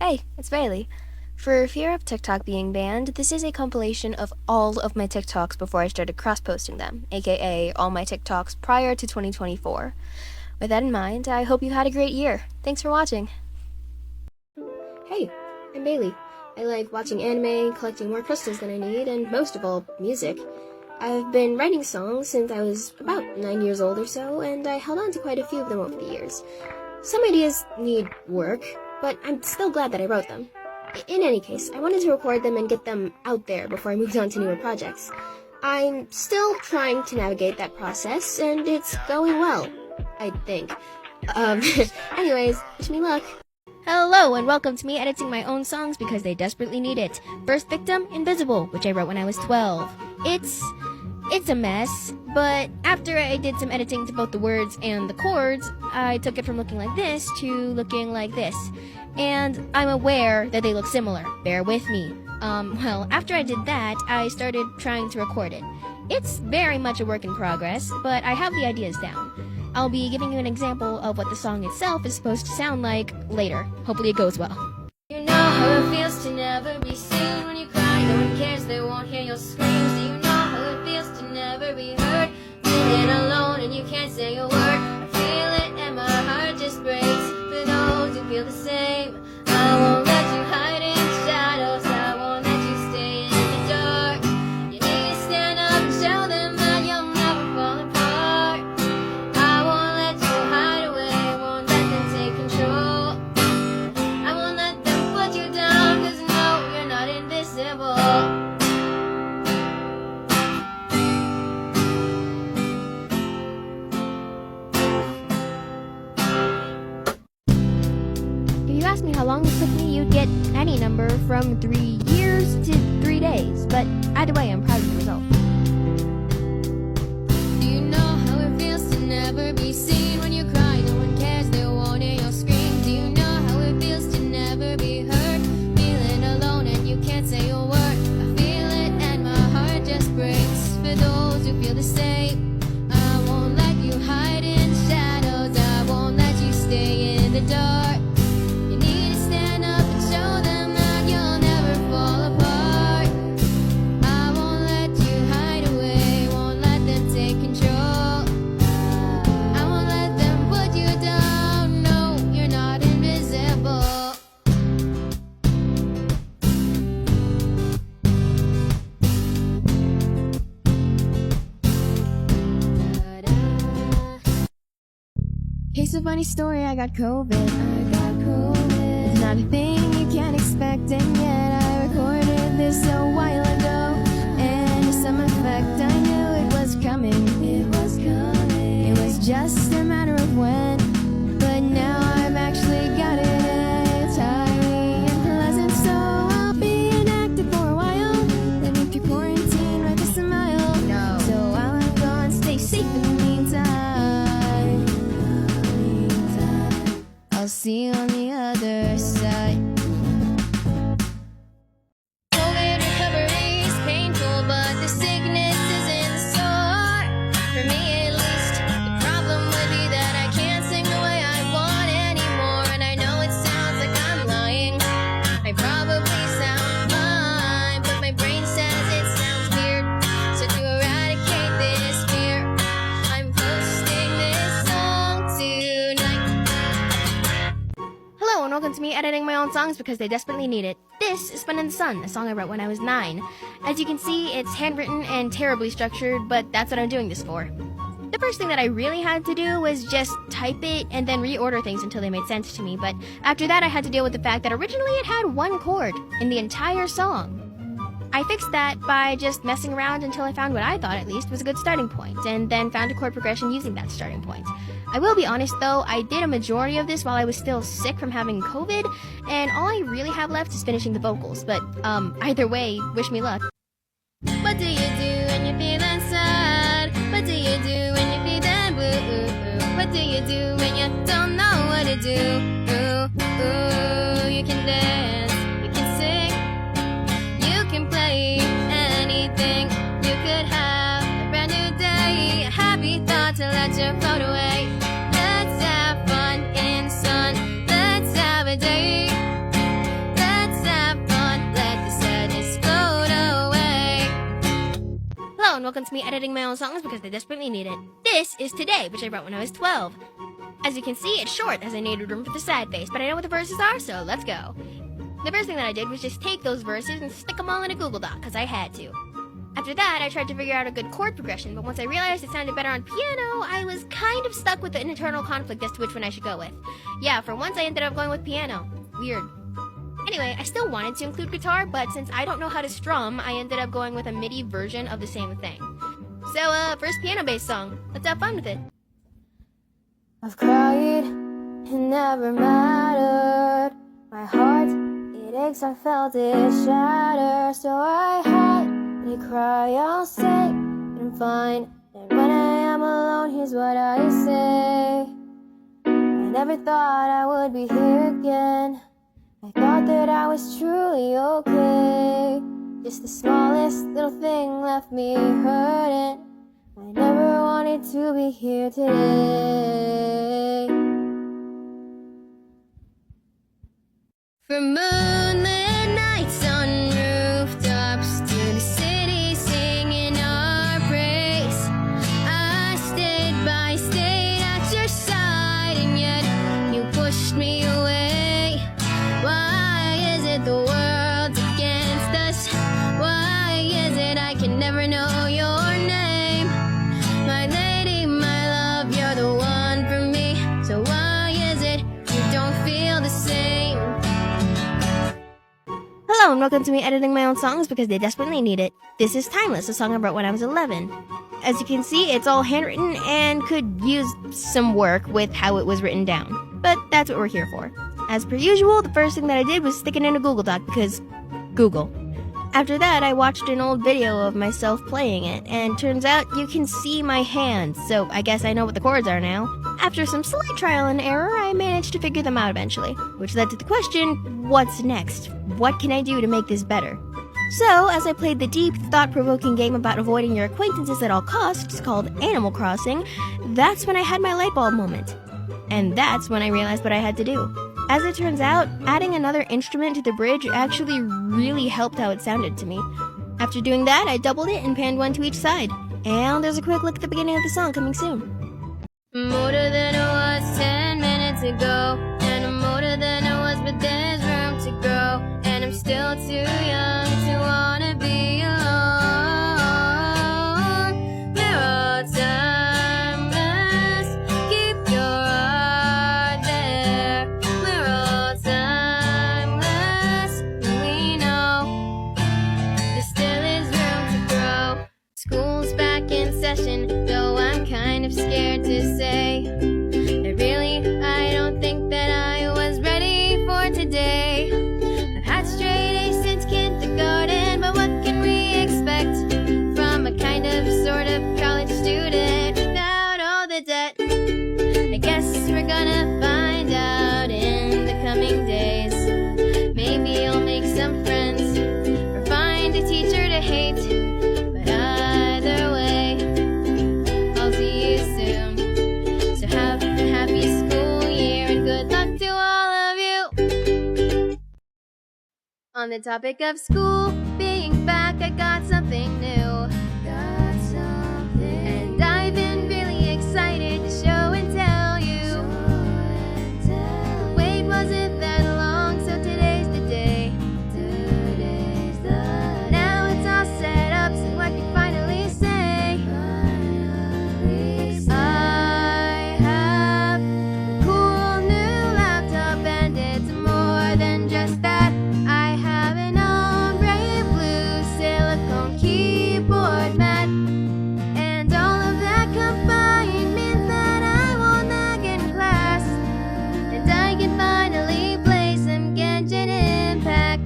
Hey, it's Bailey. For fear of TikTok being banned, this is a compilation of all of my TikToks before I started cross-posting them, aka all my TikToks prior to 2024. With that in mind, I hope you had a great year. Thanks for watching. Hey, I'm Bailey. I like watching anime, collecting more crystals than I need, and most of all, music. I've been writing songs since I was about 9 years old or so, and I held on to quite a few of them over the years. Some ideas need work, but I'm still glad that I wrote them. In any case, I wanted to record them and get them out there before I moved on to newer projects. I'm still trying to navigate that process, and it's going well, I think. Anyways, wish me luck. Hello, and welcome to me editing my own songs because they desperately need it. First victim, Invisible, which I wrote when I was 12. It's a mess, but after I did some editing to both the words and the chords, I took it from looking like this to looking like this. And I'm aware that they look similar. Bear with me. Well, after I did that, I started trying to record it. It's very much a work in progress, but I have the ideas down. I'll be giving you an example of what the song itself is supposed to sound like later. Hopefully it goes well. You know how it feels to never be seen. When you cry, no one cares, they won't hear your screams. Do you know how it feels to never be heard? Feeling alone and you can't say a word. I feel it and my heart just breaks. For those who feel the same, I won't let you hide in the shadows. I won't let you stay in the dark. You need to stand up and show them that you'll never fall apart. I won't let you hide away, won't let them take control. I won't let them put you down, 'cause no, you're not invisible. If you asked me how long it took me, you'd get any number from 3 years to 3 days, but either way, I'm proud of the result. Do you know how it feels to never be seen? When you cry, no one cares, they won't hear your scream. Do you know how it feels to never be heard? Feeling alone and you can't say a word. I feel it and my heart just breaks. For those who feel the same, I won't let you hide in the shadows. I won't let you stay in the dark. You need to stand up and show them that you'll never fall apart. I won't let you hide away, won't let them take control. I won't let them put you down, no, you're not invisible. Here's a funny story, I got COVID. It's not a thing you can't expect, and yet I recorded this a while ago. And to some effect, I knew it was coming. It was just a matter of when. But now I've actually got it, and it's highly unpleasant. So I'll be inactive for a while. Let me through quarantine with a smile. No. So while I'm gone, stay safe in the meantime. I'll see you on the other side. COVID recovery is painful, but the sickness isn't sore. For me at least, the problem would be that I can't sing the way I want anymore. And I know it sounds like I'm lying. I probably sound fine, but my brain says it sounds weird. So to eradicate this fear, I'm posting this song tonight. Hello and welcome to me editing my own songs because they desperately need it. This is Spun in the Sun, a song I wrote when I was 9. As you can see, it's handwritten and terribly structured, but that's what I'm doing this for. The first thing that I really had to do was just type it and then reorder things until they made sense to me, but after that I had to deal with the fact that originally it had one chord in the entire song. I fixed that by just messing around until I found what I thought at least was a good starting point, and then found a chord progression using that starting point. I will be honest though, I did a majority of this while I was still sick from having COVID, and all I really have left is finishing the vocals, but either way, wish me luck. What do you do when you're feeling sad? What do you do when you're feeling blue? What do you do when you don't know what to do? You can dance, you can sing, you can play anything. You could have a brand new day, a happy thought to let you float away. Let's have fun in the sun, let's have a day. and welcome to me editing my own songs because I desperately need it. This is Today, which I wrote when I was 12. As you can see, it's short as I needed room for the sad face, but I know what the verses are, so let's go. The first thing that I did was just take those verses and stick them all in a Google Doc, because I had to. After that, I tried to figure out a good chord progression, but once I realized it sounded better on piano, I was kind of stuck with an internal conflict as to which one I should go with. Yeah, for once I ended up going with piano. Weird. Anyway, I still wanted to include guitar, but since I don't know how to strum, I ended up going with a MIDI version of the same thing. So, first piano-based song. Let's have fun with it. I've cried, it never mattered. My heart, it aches, I felt it shatter. So I had to cry, I'll say, I'm fine. And when I am alone, here's what I say. I never thought I would be here again. I thought that I was truly okay. Just the smallest little thing left me hurting. I never wanted to be here today. From moonlit nights on rooftops to the city singing our praise, I stayed at your side, and yet you pushed me away. Why is it the world's against us? Why is it I can never know your name? My lady, my love, you're the one for me. So why is it you don't feel the same? Hello, and welcome to me editing my own songs because they desperately need it. This is Timeless, a song I wrote when I was 11. As you can see, it's all handwritten and could use some work with how it was written down. But that's what we're here for. As per usual, the first thing that I did was stick it in a Google Doc because Google. After that, I watched an old video of myself playing it, and turns out you can see my hands, so I guess I know what the chords are now. After some slight trial and error, I managed to figure them out eventually, which led to the question, what's next? What can I do to make this better? So, as I played the deep, thought-provoking game about avoiding your acquaintances at all costs called Animal Crossing, that's when I had my light bulb moment. And that's when I realized what I had to do. As it turns out, adding another instrument to the bridge actually really helped how it sounded to me. After doing that, I doubled it and panned one to each side. And there's a quick look at the beginning of the song coming soon. I'm older than I was 10 minutes ago, and I'm older than I was, but there's room to grow, and I'm still too young to wanna be alone. We're all timeless, keep your heart there. We're all timeless, and we know there still is room to grow. School's back in session, though I'm kind of scared to say that really I don't think that I was ready for today. I've had straight A's since kindergarten, but what can we expect from a kind of sort of college student without all the debt? I guess we're gonna find out in the coming days. Maybe I'll make some friends or find a teacher to hate, but either way, I'll see you soon. So have a happy school year and good luck to all of you. On the topic of school being back, I got something new. And I've been really excited to show and tell you. Wait, was it that long? So today's the day. Now it's all set up, so I can finally say I have a cool new laptop, and it's more than just that. I have an ombre blue silicone keyboard mat, and all of that combined means that I won't nag in class, and I can finally play some Genshin Impact.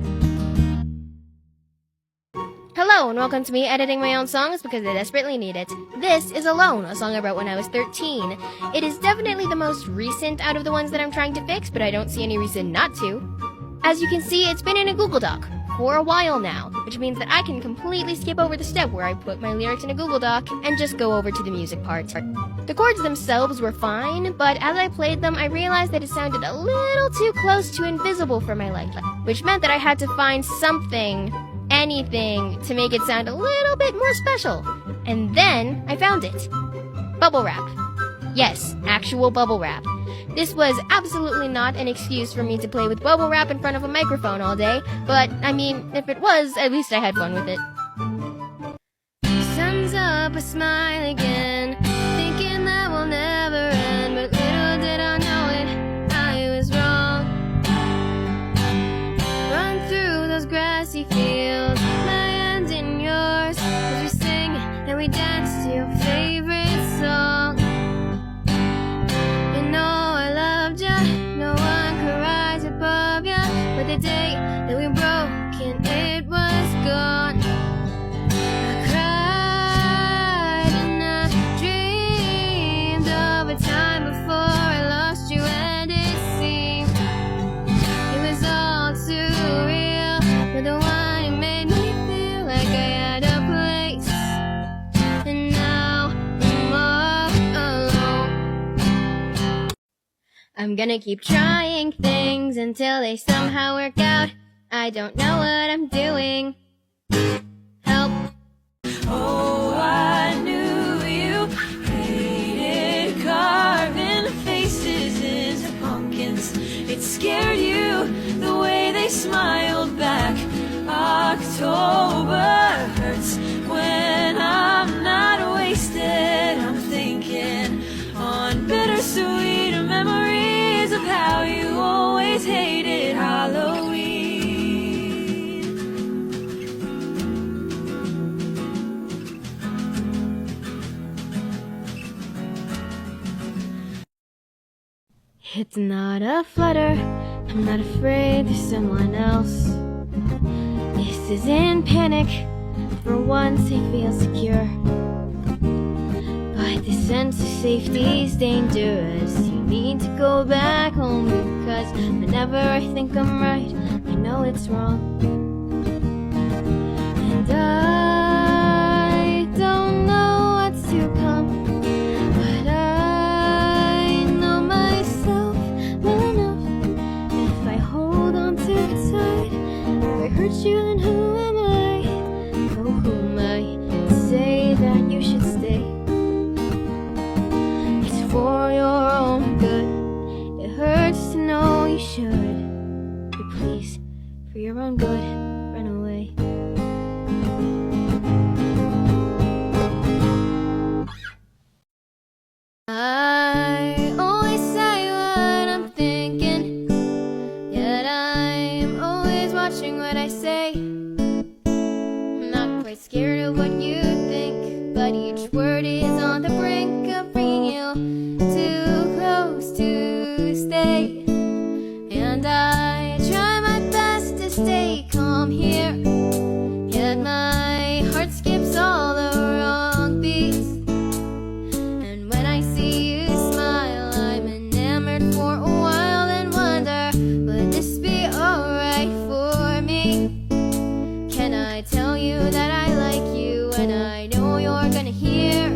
Hello, and welcome to me editing my own songs because I desperately need it. This is Alone, a song I wrote when I was 13. It is definitely the most recent out of the ones that I'm trying to fix, but I don't see any reason not to. As you can see, it's been in a Google Doc for a while now, which means that I can completely skip over the step where I put my lyrics in a Google Doc and just go over to the music part. The chords themselves were fine, but as I played them, I realized that it sounded a little too close to Invisible for my liking, which meant that I had to find something, anything, to make it sound a little bit more special. And then I found it. Bubble wrap. Yes, actual bubble wrap. This was absolutely not an excuse for me to play with bubble wrap in front of a microphone all day, but I mean, if it was, at least I had fun with it. Sun's up, I smile again, thinking that will never end, but little did I know it, I was wrong. Run through those grassy fields, my hand in yours, as we sing and we dance to your favorite song. You know I loved ya, no one could rise above ya, but the day that we broke and it was gone, I cried and I dreamed of a time before I lost you, and it seemed it was all too real. You're the one who made me feel like I had a place, and now I'm all alone. I'm gonna keep trying things until they somehow work out. I don't know what I'm doing. Help. Oh, I knew you hated carving faces into pumpkins. It scared you the way they smiled back. October hurts when I'm not wasted. I'm thinking on bittersweet memories of how you always hated Halloween. It's not a flutter, I'm not afraid there's someone else. This isn't panic, for once I feel secure. But this sense of safety's dangerous. You need to go back home, because whenever I think I'm right, I know it's wrong. And I don't know what's to come, but I know myself well enough. If I hold on too tight, if I hurt you, then who am I? Oh, who am I to say that you should stay? It's for your own good. It hurts to know you should, but please, for your own good, run away. I always say what I'm thinking, yet I'm always watching what I say. I'm not quite scared of what you think, but each word is on the brink of bringing you too close to stay. And I try my best to stay calm here, yet my heart skips all the wrong beats. And when I see you smile, I'm enamored for a while and wonder, would this be alright for me? Can I tell you that I like you and I know you're gonna hear?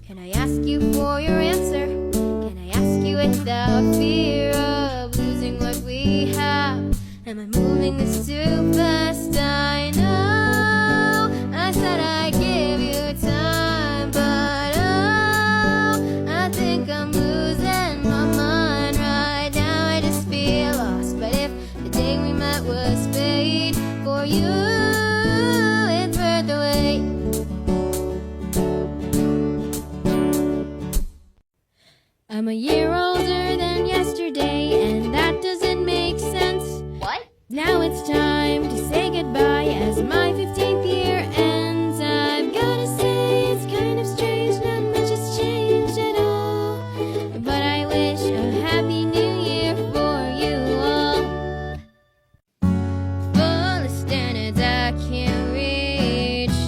Can I ask you for your answer? Can I ask you without fear of losing what we have? Am I moving this too fast? I know I said I'd give you time, but oh, I think I'm losing my mind right now. I just feel lost. But if the day we met was fate for you, it's worth the wait. I'm a year older than yesterday, and that doesn't make sense. What? Now it's time to say goodbye as my 15th year ends. I've gotta say it's kind of strange, not much has changed at all, but I wish a happy new year for you all. Full of standards I can't reach.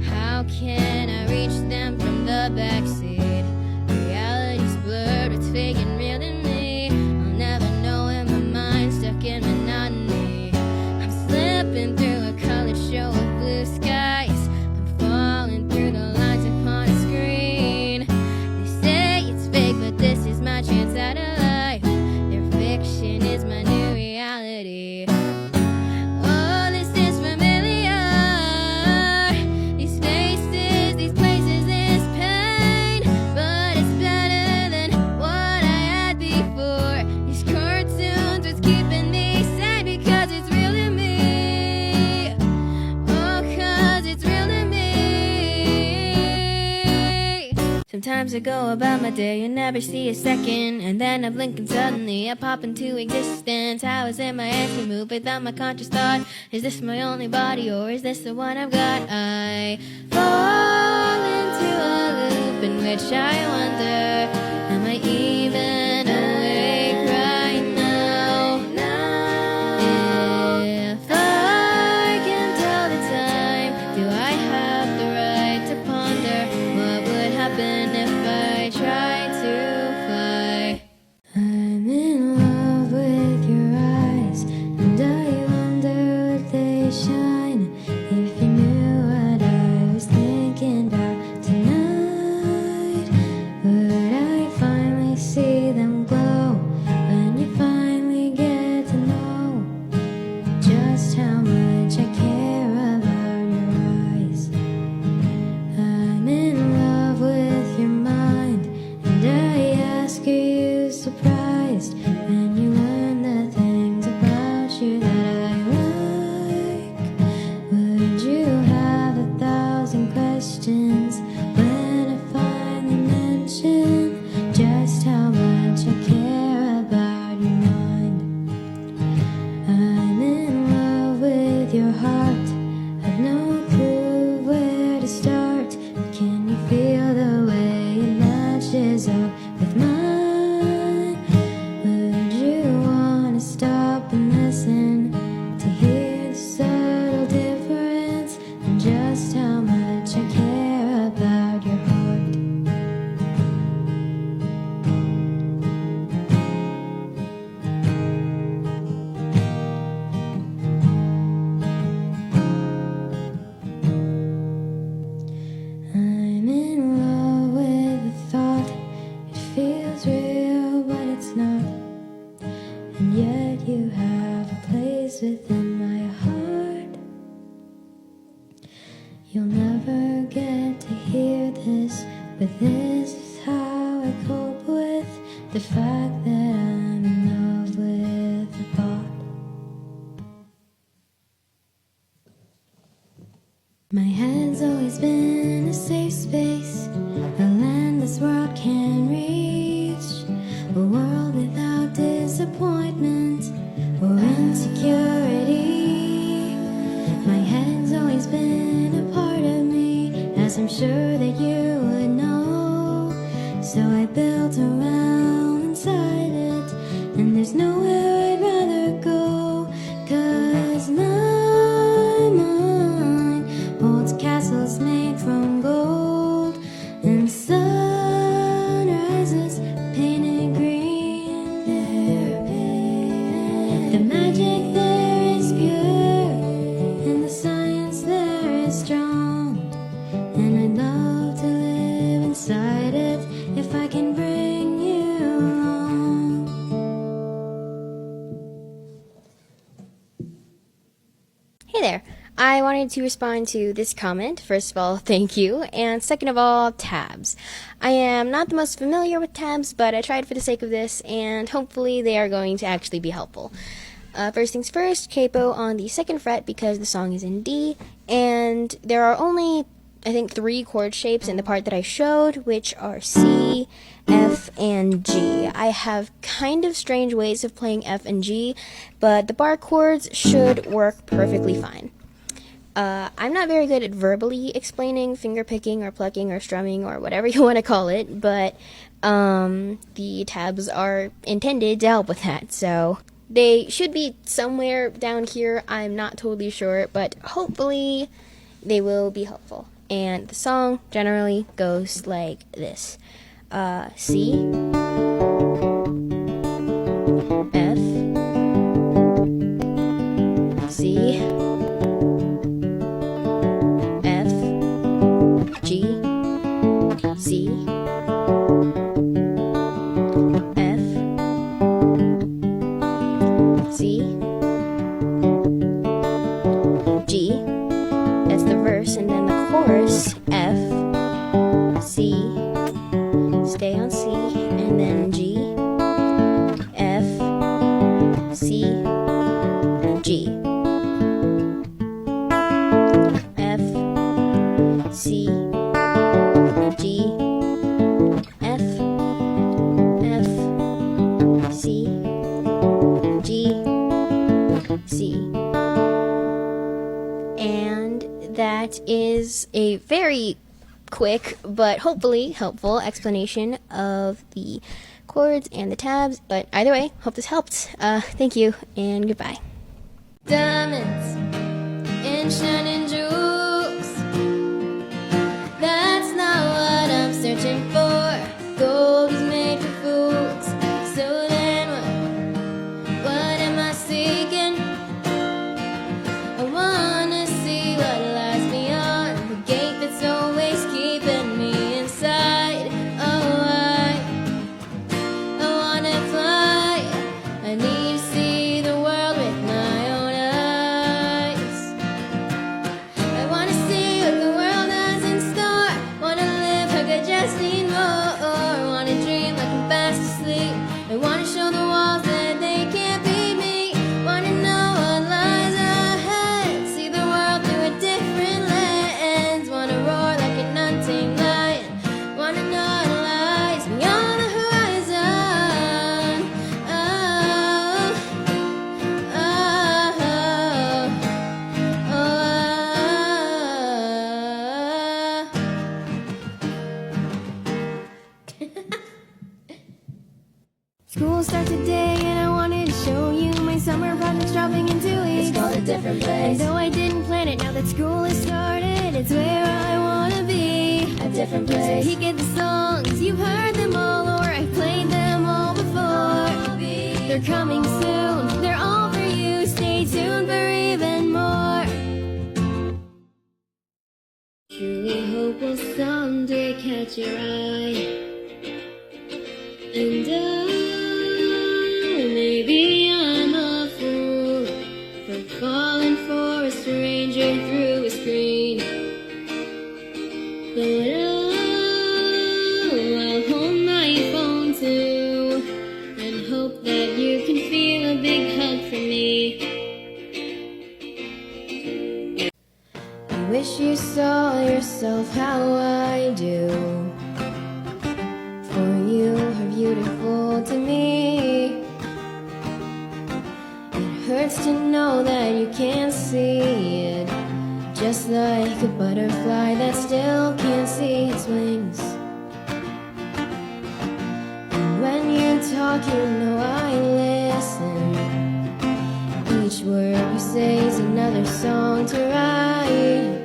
How can I reach them from the backseat? Reality's blurred, it's fake and real to me. I'll never know in my mind, stuck in monotony. I'm slipping through a Sometimes I go about my day and never see a second, and then I blink and suddenly I pop into existence. How is it my hands can move without my conscious thought? Is this my only body, or is this the one I've got? I fall into a loop in which I wonder, am I even awake right now? If I can tell the time, do I have the right to ponder what would happen if I tried to fly? I'm in love with your eyes, and I wonder if they shine. If you knew what I was thinking about tonight, would I finally see them glow when you finally get to know just how much I care about your eyes? I'm in love with your mind, and I ask, are you surprised when you learn the things about you that I like? Would you have 1,000 questions when I finally mention just how much I care about your mind? I'm in love with your heart. I've no clue where to start. But can you feel the way it matches up with mine? Would you wanna stop and listen to hear the subtle difference and just how much I care about your heart? I'm in love with the thought. It feels real, but it's not. And yet you have a place within my heart. You'll never get to hear this, but this is how I cope with the fact that I'm in love with the thought. My head's always been a safe space, a land this world can reach, a world without disappointment or insecurity. My head's always been a part of me, as I'm sure that you would know. So I built a realm inside it, and there's nowhere I'd rather go, 'cause my mind holds castles made from gold and sunrises painted green. They're painted. The magic there is pure, and the science there is strong, and I'd love to live inside it if I can bring you along. Hey there. I wanted to respond to this comment. First of all, thank you. And second of all, tabs. I am not the most familiar with tabs, but I tried for the sake of this, and hopefully they are going to actually be helpful. First things first, capo on the 2nd fret because the song is in D, and there are only, I think, 3 chord shapes in the part that I showed, which are C, F, and G. I have kind of strange ways of playing F and G, but the bar chords should work perfectly fine. I'm not very good at verbally explaining finger picking or plucking or strumming or whatever you want to call it, but the tabs are intended to help with that, so they should be somewhere down here. I'm not totally sure, but hopefully they will be helpful. And the song generally goes like this. C, F, C, F, G, C, F, C, G. That's the verse, and then the chorus, F, C, stay on C, and C. And that is a very quick but hopefully helpful explanation of the chords and the tabs. But either way, hope this helped. Thank you and goodbye. Diamonds and shining jewels, that's not what I'm searching for. Gold is made for fools, so then what am I seeking? I wanna see what lies beyond the gate that's always keeping me inside. Oh, I wanna fly. I need to see the world with my own eyes. I wanna see what the world has in store. Wanna live like I just need more. Wanna dream like I'm fast asleep. I wanna show the walls that they can't beat me. Wanna know what lies ahead. See the world through a different lens. Wanna roar like an untamed lion. Wanna know what lies beyond the horizon. Oh, oh, oh, School starts today and I wanted to show you my summer project's dropping in 2 weeks. It's called A Different Place. And though I didn't plan it, now that school has started, it's where I wanna be. A different place. So peek at the songs, you've heard them all, or I've played them all before. They're coming soon, they're all for you. Stay tuned for even more. Truly hope will someday catch your eye. And maybe I'm a fool for falling for a stranger through a screen. But I'll hold my phone too and hope that you can feel a big hug from me. I wish you saw yourself how I do. For you are beautiful to me. It hurts to know that you can't see it. Just like a butterfly that still can't see its wings. And when you talk, you know I listen. Each word you say is another song to write.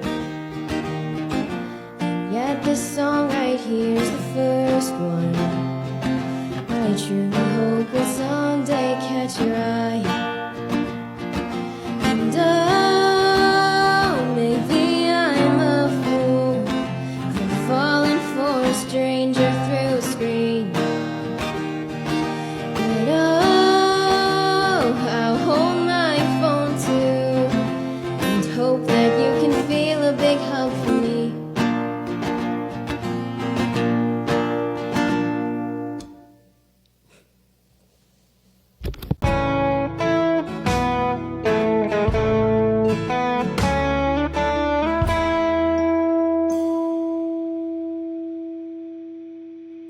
And yet this song right here is the first one. I truly hope will someday catch your eye. And maybe I'm a fool for falling for a stranger through a screen. But I'll hold my phone too and hope that you can feel a big hug from me.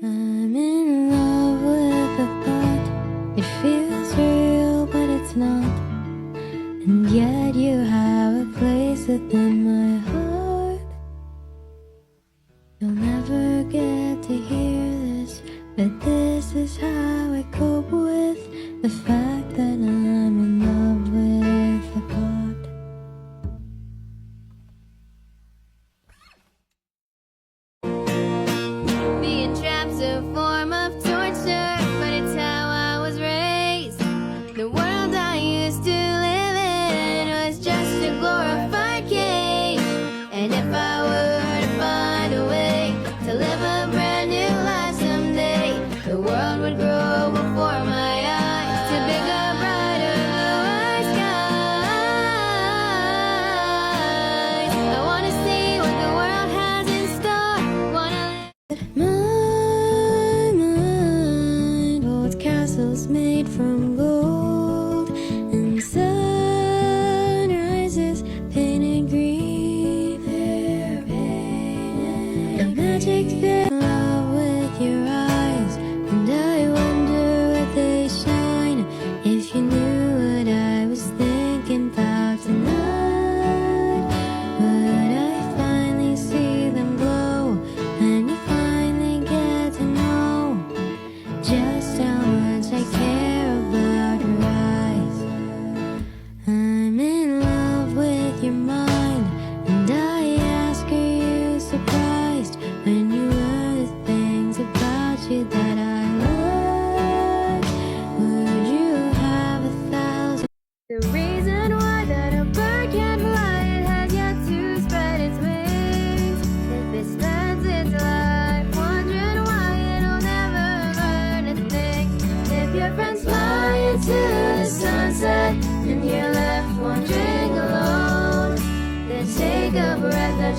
I'm in love with the thought. It feels real, but it's not. And yet you have a place within my heart. You'll never get to hear this, but this is how I cope with the fact that I'm in love with the pot. Being trapped's a form of torture, but it's how I was raised. The world I used to live in was just a glorified cage.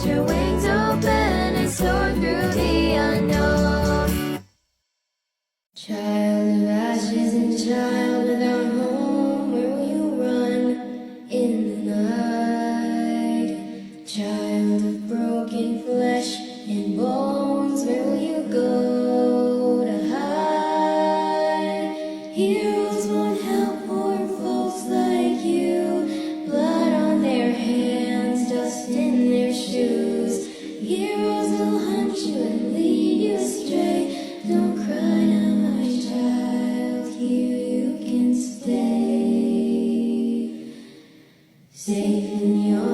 Spread your wings open and soar through the unknown. Child of ashes and child without home, where will you run in the night? Child of broken flesh and bones, where will you go to hide? Heroes won't help poor folks like you. Blood on their hands, dust in their shoes. Heroes will hunt you and lead you astray. Don't cry now, my child, here you can stay. Safe in your